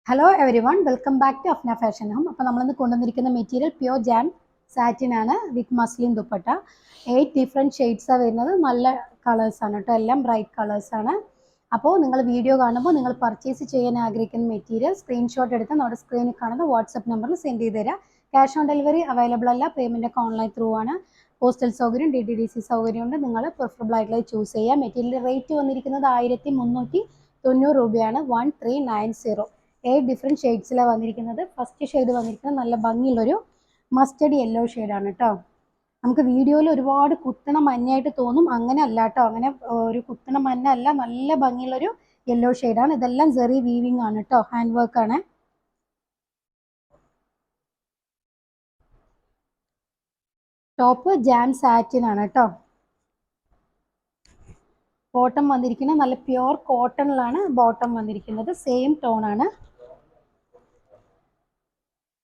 Hello everyone, welcome back to Afna fashion home. അപ്പോൾ നമ്മളിന്ന് കൊണ്ടുവന്നിരിക്കുന്ന മെറ്റീരിയൽ പ്യോർ ജാം സാറ്റിൻ ആണ് വിത്ത് മസ്ലിൻ ദുപ്പട്ട. 8 ഡിഫറെൻറ്റ് ഷെയ്ഡ്സാണ് വരുന്നത്. നല്ല കളേഴ്സാണ് കേട്ടോ, എല്ലാം ബ്രൈറ്റ് കളേഴ്സാണ്. അപ്പോൾ നിങ്ങൾ വീഡിയോ കാണുമ്പോൾ നിങ്ങൾ പർച്ചേസ് ചെയ്യാൻ ആഗ്രഹിക്കുന്ന മെറ്റീരിയൽ സ്ക്രീൻഷോട്ട് എടുത്ത് നമ്മുടെ സ്ക്രീനിൽ കാണുന്ന വാട്സപ്പ് നമ്പറിൽ സെൻഡ് ചെയ്ത് തരാം. ക്യാഷ് ഓൺ ഡെലിവറി അവൈലബിൾ അല്ല, പേയ്മെൻ്റ് ഒക്കെ ഓൺലൈൻ ത്രൂ ആണ്. പോസ്റ്റൽ സൗകര്യം, DTDC സൗകര്യമുണ്ട്. നിങ്ങൾ പ്രിഫറബിൾ ആയിട്ടുള്ളത് ചൂസ് ചെയ്യുക. മെറ്റീരിയൽ റേറ്റ് വന്നിരിക്കുന്നത് 1390 രൂപയാണ്. 1390. 8 ഡിഫറെൻറ്റ് ഷെയ്ഡ്സിലാണ് വന്നിരിക്കുന്നത്. ഫസ്റ്റ് ഷെയ്ഡ് വന്നിരിക്കുന്നത് നല്ല ഭംഗിയുള്ളൊരു മസ്റ്റർഡ് യെല്ലോ ഷെയ്ഡാണ് കേട്ടോ. നമുക്ക് വീഡിയോയിൽ ഒരുപാട് കുത്തണ മഞ്ഞയായിട്ട് തോന്നും, അങ്ങനെ അല്ല കേട്ടോ. അങ്ങനെ ഒരു കുത്തണ മഞ്ഞ അല്ല, നല്ല ഭംഗിയുള്ളൊരു യെല്ലോ ഷെയ്ഡാണ്. ഇതെല്ലാം സെറി വീവിങ് ആണ് കേട്ടോ, ഹാൻഡ് വർക്ക് ആണ്. ടോപ്പ് ജാം സാറ്റിൻ ആണ് കേട്ടോ. ബോട്ടം വന്നിരിക്കുന്നത് നല്ല പ്യുവർ കോട്ടണിലാണ് ബോട്ടം വന്നിരിക്കുന്നത്. സെയിം ടോൺ ആണ്,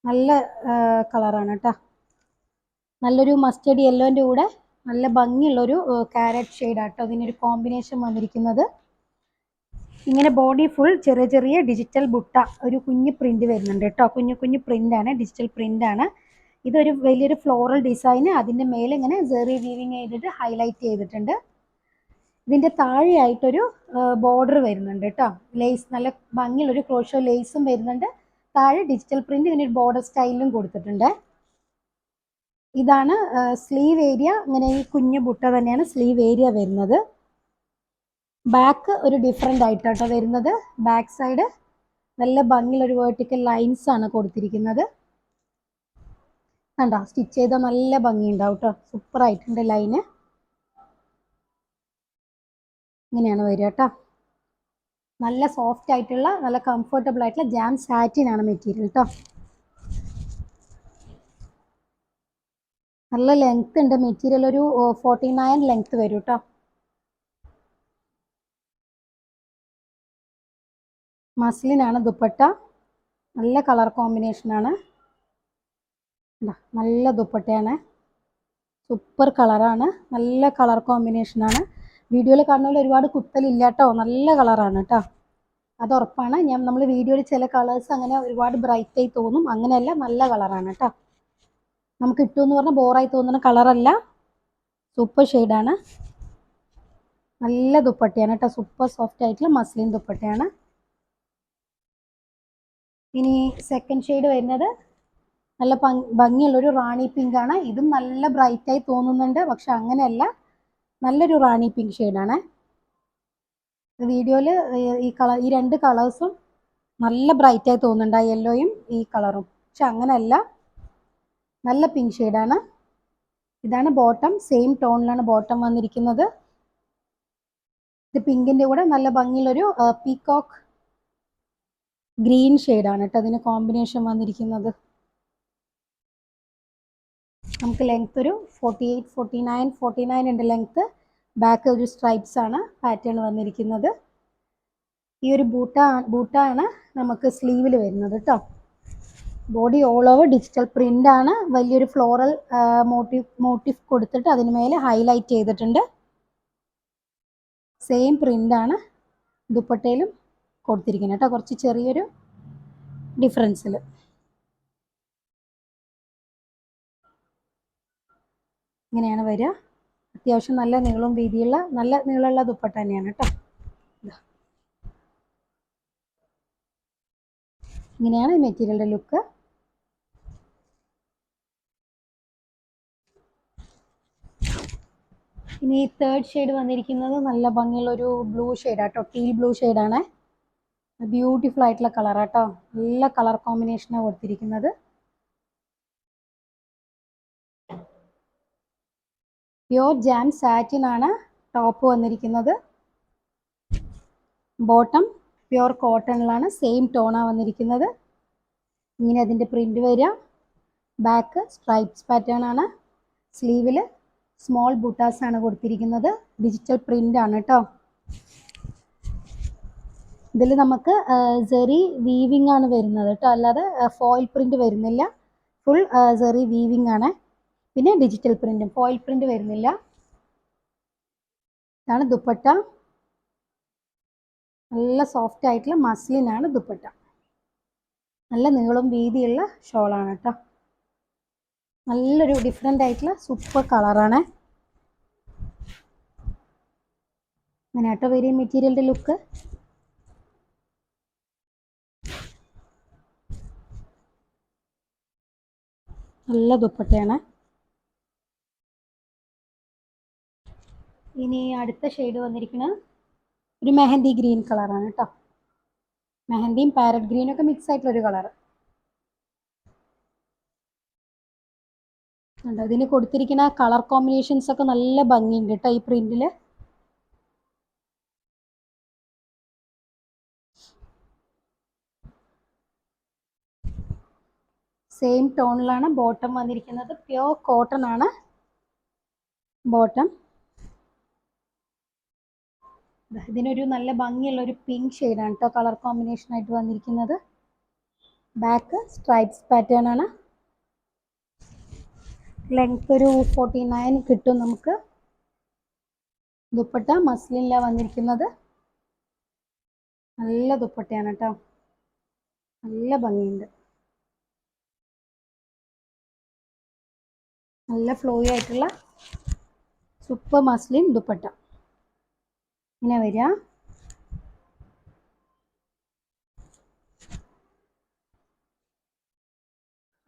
നല്ല കളറാണ് കേട്ടോ. നല്ലൊരു മസ്റ്റേർഡ് യെല്ലോൻ്റെ കൂടെ നല്ല ഭംഗിയുള്ളൊരു ക്യാരറ്റ് ഷെയ്ഡാട്ടോ ഇതിനൊരു കോമ്പിനേഷൻ വന്നിരിക്കുന്നത്. ഇങ്ങനെ ബോഡി ഫുൾ ചെറിയ ചെറിയ ഡിജിറ്റൽ ബുട്ട, ഒരു കുഞ്ഞ് പ്രിന്റ് വരുന്നുണ്ട് കേട്ടോ. കുഞ്ഞു കുഞ്ഞു പ്രിൻ്റാണ്, ഡിജിറ്റൽ പ്രിൻ്റാണ്. ഇതൊരു വലിയൊരു ഫ്ലോറൽ ഡിസൈന്, അതിൻ്റെ മേലെ ഇങ്ങനെ സെറി വീവിങ് ചെയ്തിട്ട് ഹൈലൈറ്റ് ചെയ്തിട്ടുണ്ട്. ഇതിൻ്റെ താഴെയായിട്ടൊരു ബോർഡർ വരുന്നുണ്ട് കേട്ടോ. ലേസ്, നല്ല ഭംഗിയുള്ളൊരു ക്രോഷോ ലേസും വരുന്നുണ്ട്. താഴെ ഡിജിറ്റൽ പ്രിന്റ് ഇതിനൊരു ബോർഡർ സ്റ്റൈലിലും കൊടുത്തിട്ടുണ്ട്. ഇതാണ് സ്ലീവ് ഏരിയ. ഇങ്ങനെ ഈ കുഞ്ഞു ബുട്ട തന്നെയാണ് സ്ലീവ് ഏരിയ വരുന്നത്. ബാക്ക് ഒരു ഡിഫറെൻ്റ് ആയിട്ടാട്ടോ വരുന്നത്. ബാക്ക് സൈഡ് നല്ല ഭംഗിയുള്ളൊരു വേർട്ടിക്കൽ ലൈൻസ് ആണ് കൊടുത്തിരിക്കുന്നത്. കണ്ടോ, സ്റ്റിച്ച് ചെയ്താൽ നല്ല ഭംഗിയുണ്ടാവും കേട്ടോ. സൂപ്പർ ആയിട്ടുണ്ട് ലൈന്. ഇങ്ങനെയാണ് വരിക കേട്ടോ. നല്ല സോഫ്റ്റ് ആയിട്ടുള്ള, നല്ല കംഫർട്ടബിൾ ആയിട്ടുള്ള ജാം സാറ്റിൻ ആണ് മെറ്റീരിയൽ കേട്ടോ. നല്ല ലെങ്ത് ഉണ്ട് മെറ്റീരിയൽ, ഒരു 49 ലെങ്ത് വരും കേട്ടോ. മസ്ലിനാണ് ദുപ്പട്ട. നല്ല കളർ കോമ്പിനേഷനാണ്, നല്ല ദുപ്പട്ടയാണ്. സൂപ്പർ കളറാണ്, നല്ല കളർ കോമ്പിനേഷനാണ്. വീഡിയോയിൽ കാണുന്ന പോലെ ഒരുപാട് കുത്തലില്ല കേട്ടോ, നല്ല കളറാണ് കേട്ടോ, അത് ഉറപ്പാണ്. നമ്മൾ വീഡിയോയിൽ ചില കളേഴ്സ് അങ്ങനെ ഒരുപാട് ബ്രൈറ്റ് ആയി തോന്നും, അങ്ങനെയല്ല, നല്ല കളറാണ് കേട്ടോ. നമുക്ക് ഇട്ടുമെന്ന് പറഞ്ഞാൽ ബോറായി തോന്നുന്ന കളറല്ല, സൂപ്പർ ഷെയ്ഡാണ്. നല്ല ദുപ്പട്ടയാണ് കേട്ടോ, സൂപ്പർ സോഫ്റ്റ് ആയിട്ടുള്ള മസ്ലിൻ ദുപ്പട്ടയാണ്. ഇനി സെക്കൻഡ് ഷെയ്ഡ് വരുന്നത് നല്ല ഭംഗിയുള്ളൊരു റാണി പിങ്ക് ആണ്. ഇതും നല്ല ബ്രൈറ്റായി തോന്നുന്നുണ്ട്, പക്ഷെ അങ്ങനെയല്ല, നല്ലൊരു റാണി പിങ്ക് ഷെയ്ഡാണ്. വീഡിയോയിൽ ഈ രണ്ട് കളേഴ്സും നല്ല ബ്രൈറ്റായി തോന്നുന്നുണ്ട്, ആ യെല്ലോയും ഈ കളറും, പക്ഷെ അങ്ങനെയല്ല, നല്ല പിങ്ക് ഷെയ്ഡാണ്. ഇതാണ് ബോട്ടം, സെയിം ടോണിലാണ് ബോട്ടം വന്നിരിക്കുന്നത്. ഇത് പിങ്കിൻ്റെ കൂടെ നല്ല ഭംഗിയുള്ളൊരു പീകോക്ക് ഗ്രീൻ ഷെയ്ഡാണ് കേട്ടോ അതിന് കോമ്പിനേഷൻ വന്നിരിക്കുന്നത്. നമുക്ക് ലെങ്ത് ഒരു 48, 49 ഉണ്ട് ലെങ്ത്. ബാക്ക് ഒരു സ്ട്രൈപ്സ് ആണ് പാറ്റേൺ വന്നിരിക്കുന്നത്. ഈ ഒരു ബൂട്ടാണ് നമുക്ക് സ്ലീവിൽ വരുന്നത് കേട്ടോ. Body all over digital print ആണ്. വലിയൊരു ഫ്ലോറൽ മോട്ടീഫ് കൊടുത്തിട്ട് അതിന് മേലെ ഹൈലൈറ്റ് ചെയ്തിട്ടുണ്ട്. സെയിം പ്രിന്റ് ആണ് ദുപ്പട്ടയിലും കൊടുത്തിരിക്കുന്നത് കേട്ടോ, കുറച്ച് ചെറിയൊരു ഡിഫറൻസിൽ. ഇങ്ങനെയാണ് വരിക. അത്യാവശ്യം നല്ല നീളവും വീതിയുള്ള, നല്ല നീളമുള്ള ദുപ്പട്ട തന്നെയാണ് കേട്ടോ. ഇങ്ങനെയാണ് മെറ്റീരിയലിൻ്റെ ലുക്ക്. ഇനി തേർഡ് ഷെയ്ഡ് വന്നിരിക്കുന്നത് നല്ല ഭംഗിയുള്ളൊരു ബ്ലൂ ഷെയ്ഡാട്ടോ, ടീൽ ബ്ലൂ ഷെയ്ഡാണ്. ബ്യൂട്ടിഫുൾ ആയിട്ടുള്ള കളറാട്ടോ, നല്ല കളർ കോമ്പിനേഷനാണ് കൊടുത്തിരിക്കുന്നത്. പ്യോർ ജാം സാറ്റിൻ ആണ് ടോപ്പ് വന്നിരിക്കുന്നത്. ബോട്ടം പ്യോർ കോട്ടണിലാണ്, സെയിം ടോണാണ് വന്നിരിക്കുന്നത്. ഇങ്ങനെ അതിൻ്റെ പ്രിന്റ് വരിക. ബാക്ക് സ്ട്രൈപ്സ് പാറ്റേൺ ആണ്. സ്ലീവിൽ സ്മോൾ ബൂട്ടാസ് ആണ് കൊടുത്തിരിക്കുന്നത്. ഡിജിറ്റൽ പ്രിന്റ് ആണ് കേട്ടോ. ഇതിൽ നമുക്ക് സെറി വീവിങ് ആണ് വരുന്നത് കേട്ടോ, അല്ലാതെ ഫോയിൽ പ്രിന്റ് വരുന്നില്ല. ഫുൾ സെറി വീവിങ് ആണ്. പിന്നെ ഡിജിറ്റൽ പ്രിന്റും, ഫോയിൽ പ്രിന്റ് വരുന്നില്ല. ഇതാണ് ദുപ്പട്ട. നല്ല സോഫ്റ്റ് ആയിട്ടുള്ള മസ്ലിനാണ് ദുപ്പട്ട. നല്ല നീളം വീതിയുള്ള ഷോളാണ് കേട്ടോ. നല്ലൊരു ഡിഫറെൻ്റ് ആയിട്ടുള്ള സൂപ്പർ കളറാണ്. അങ്ങനെ കേട്ടോ വരും മെറ്റീരിയലിൻ്റെ ലുക്ക്. നല്ല ദുപ്പട്ടയാണ്. ഇനി അടുത്ത ഷെയ്ഡ് വന്നിരിക്കുന്നത് ഒരു മെഹന്തി ഗ്രീൻ കളറാണ് കേട്ടോ. മെഹന്തിയും പാരറ്റ് ഗ്രീനും ഒക്കെ മിക്സ് ആയിട്ടുള്ളൊരു കളർ. ഇതിന് കൊടുത്തിരിക്കുന്ന കളർ കോമ്പിനേഷൻസ് ഒക്കെ നല്ല ഭംഗിയുണ്ട് കേട്ടോ ഈ പ്രിന്റിൽ. സെയിം ടോണിലാണ് ബോട്ടം വന്നിരിക്കുന്നത്. പ്യോർ കോട്ടൺ ആണ് ബോട്ടം. ഇതിനൊരു നല്ല ഭംഗിയുള്ള ഒരു പിങ്ക് ഷെയ്ഡാണ് കേട്ടോ കളർ കോമ്പിനേഷൻ ആയിട്ട് വന്നിരിക്കുന്നത്. ബാക്ക് സ്ട്രൈപ്സ് പാറ്റേൺ ആണ്. ലെങ്ത് ഒരു 49 കിട്ടും നമുക്ക്. ദുപ്പട്ട മസ്ലിനിലാണ് വന്നിരിക്കുന്നത്. നല്ല ദുപ്പട്ടയാണ് കേട്ടോ. നല്ല ഭംഗിയുണ്ട്. നല്ല ഫ്ലോയി ആയിട്ടുള്ള സൂപ്പർ മസ്ലിൻ ദുപ്പട്ട ഇങ്ങനെ വരിക.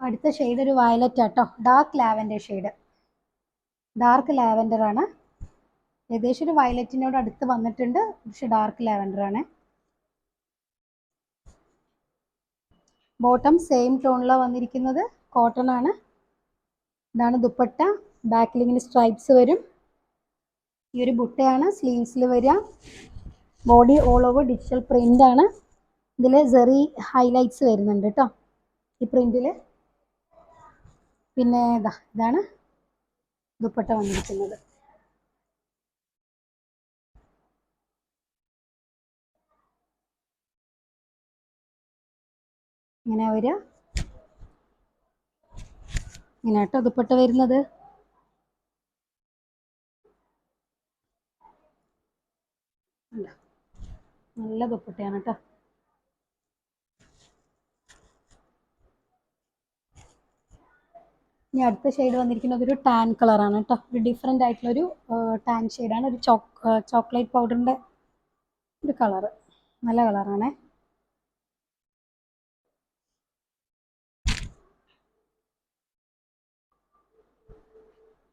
അടുത്ത ഷെയ്ഡ് ഒരു വയലറ്റ് ആട്ടോ. Dark lavender shade. Dark lavender ആണ്. ഏകദേശം ഒരു വയലറ്റിനോട് അടുത്ത് വന്നിട്ടുണ്ട്, പക്ഷെ ഡാർക്ക് ലാവൻഡർ ആണ്. ബോട്ടം സെയിം ടോണിലാണ് വന്നിരിക്കുന്നത്. കോട്ടൺ ആണ്. ഇതാണ് ദുപ്പട്ട. ബാക്കിൽ ഇങ്ങനെ സ്ട്രൈപ്സ് വരും. ഈ ഒരു ബുട്ടയാണ് സ്ലീവ്സിൽ വരിക. Body all over digital print ആണ്. ഇതിൽ സെറി ഹൈലൈറ്റ്സ് വരുന്നുണ്ട് കേട്ടോ ഈ പ്രിന്റിൽ. പിന്നെ ഇതാണ് ദുപ്പട്ട വന്നിരിക്കുന്നത്. ഇങ്ങനെ വരിക. ഇങ്ങനെ കേട്ടോ ദുപ്പട്ട വരുന്നത്. നല്ല ദുപ്പട്ടയാണ് കേട്ടോ. ഇനി അടുത്ത ഷെയ്ഡ് വന്നിരിക്കുന്നത് ഒരു ടാൻ കളറാണ് കേട്ടോ. ഒരു ഡിഫറെൻ്റ് ആയിട്ടുള്ളൊരു ടാൻ ഷെയ്ഡാണ്. ഒരു ചോക്ലേറ്റ് പൗഡറിൻ്റെ ഒരു കളറ്. നല്ല കളറാണേ.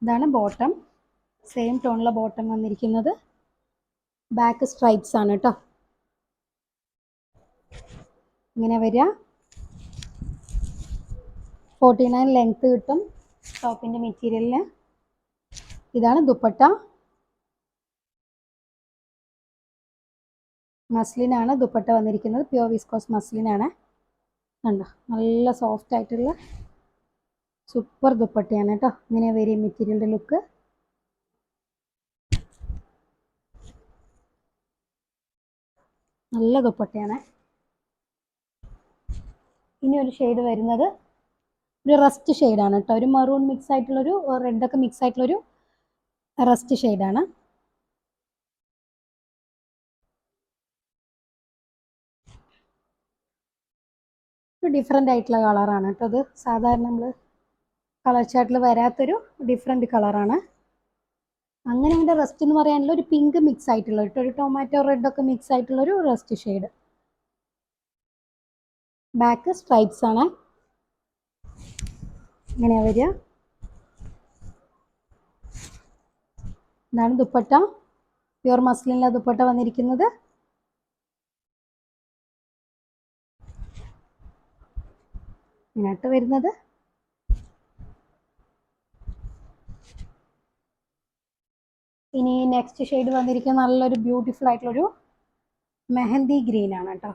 ഇതാണ് ബോട്ടം. സെയിം ടോണിലെ ബോട്ടം വന്നിരിക്കുന്നത്. ബാക്ക് സ്ട്രൈപ്സ് ആണ് കേട്ടോ. ഇങ്ങനെ വരിക. 49 ലെങ്ത് കിട്ടും ടോപ്പിൻ്റെ മെറ്റീരിയലിന്. ഇതാണ് ദുപ്പട്ട. മസ്ലിനാണ് ദുപ്പട്ട വന്നിരിക്കുന്നത്. പ്യോർ വിസ്കോസ് മസ്ലിനാണ്. കണ്ടോ നല്ല സോഫ്റ്റ് ആയിട്ടുള്ള സൂപ്പർ ദുപ്പട്ടയാണ് കേട്ടോ. ഇങ്ങനെ വരും മെറ്റീരിയലിൻ്റെ ലുക്ക്. നല്ല ദുപ്പട്ടയാണ്. ഇനി ഒരു ഷെയ്ഡ് വരുന്നത് ഒരു റസ്റ്റ് ഷെയ്ഡാണ് കേട്ടോ. ഒരു മെറൂൺ മിക്സ് ആയിട്ടുള്ളൊരു റെഡൊക്കെ മിക്സ് ആയിട്ടുള്ളൊരു റസ്റ്റ് ഷെയ്ഡാണ്. ഒരു ഡിഫറെൻ്റ് ആയിട്ടുള്ള കളറാണ് കേട്ടോ. അത് സാധാരണ നമ്മൾ കളർ ചാർട്ടിൽ വരാത്തൊരു ഡിഫറെൻ്റ് കളറാണ്. അങ്ങനെ അതിൻ്റെ റസ്റ്റ് എന്ന് പറയാനുള്ള ഒരു പിങ്ക് മിക്സ് ആയിട്ടുള്ള കേട്ടോ. ഒരു ടൊമാറ്റോ റെഡൊക്കെ മിക്സ് ആയിട്ടുള്ളൊരു റസ്റ്റ് ഷെയ്ഡ്. ബാക്ക് സ്ട്രൈപ്സ് ആണ്. ഇങ്ങനെ വരിക. ഇതാണ് ദുപ്പട്ട. പ്യുർ മസ്ലിനിലെ ദുപ്പട്ട വന്നിരിക്കുന്നത്. ഇങ്ങോട്ട് വരുന്നത്. ഇനി നെക്സ്റ്റ് ഷെയ്ഡ് വന്നിരിക്കുന്ന നല്ലൊരു ബ്യൂട്ടിഫുൾ ആയിട്ടുള്ളൊരു മെഹന്തി ഗ്രീൻ ആണ് കേട്ടോ.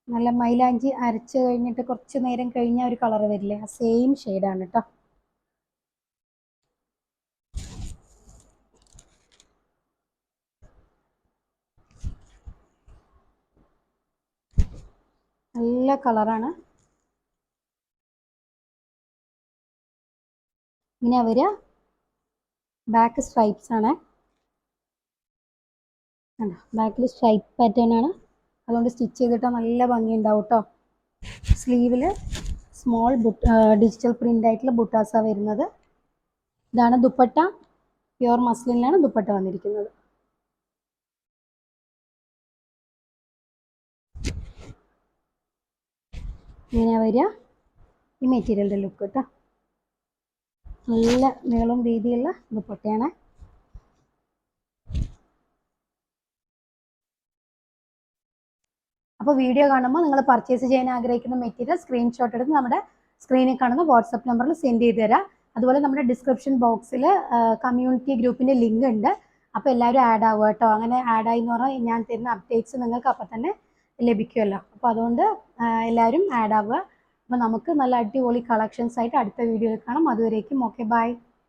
നല്ല മൈലാഞ്ചി അരച്ച് കഴിഞ്ഞിട്ട് കുറച്ച് നേരം കഴിഞ്ഞ ഒരു കളർ വരില്ലേ, ആ സെയിം ഷെയ്ഡാണ് കേട്ടോ. നല്ല കളറാണ്. ഇങ്ങനെ വരിക. ബാക്ക് സ്ട്രൈപ്സ് ആണ്. ബാക്കിൽ സ്ട്രൈപ്പ് പാറ്റേൺ ആണ്. അതുകൊണ്ട് സ്റ്റിച്ച് ചെയ്തിട്ടാൽ നല്ല ഭംഗി ഉണ്ടാവും കേട്ടോ. സ്ലീവിൽ സ്മോൾ ഡിജിറ്റൽ പ്രിൻ്റ് ആയിട്ടുള്ള ബുട്ടാസാണ് വരുന്നത്. ഇതാണ് ദുപ്പട്ട. പ്യുവർ മസ്ലിനിലാണ് ദുപ്പട്ട വന്നിരിക്കുന്നത്. ഇങ്ങനെയാണ് വരിക ഈ മെറ്റീരിയലിൻ്റെ ലുക്ക് കേട്ടോ. നല്ല നീളം വീതിയുള്ള ദുപ്പട്ടയാണ്. അപ്പോൾ വീഡിയോ കാണുമ്പോൾ നിങ്ങൾ പർച്ചേസ് ചെയ്യാൻ ആഗ്രഹിക്കുന്ന മെറ്റീരിയൽ സ്ക്രീൻഷോട്ട് എടുത്ത് നമ്മുടെ സ്ക്രീനിൽ കാണുന്ന വാട്സപ്പ് നമ്പറിൽ സെൻഡ് ചെയ്ത് തരാം. അതുപോലെ നമ്മുടെ ഡിസ്ക്രിപ്ഷൻ ബോക്സിൽ കമ്മ്യൂണിറ്റി ഗ്രൂപ്പിൻ്റെ ലിങ്ക് ഉണ്ട്. അപ്പോൾ എല്ലാവരും ആഡ് ആവുക കേട്ടോ. അങ്ങനെ ആഡ് ആയി എന്ന് പറഞ്ഞാൽ ഞാൻ തരുന്ന അപ്ഡേറ്റ്സ് നിങ്ങൾക്ക് അപ്പം തന്നെ ലഭിക്കുമല്ലോ. അപ്പോൾ അതുകൊണ്ട് എല്ലാവരും ആഡ് ആവുക. അപ്പോൾ നമുക്ക് നല്ല അടിപൊളി കളക്ഷൻസ് ആയിട്ട് അടുത്ത വീഡിയോയിൽ കാണാം. അതുവരേക്കും ഓക്കെ, ബൈ.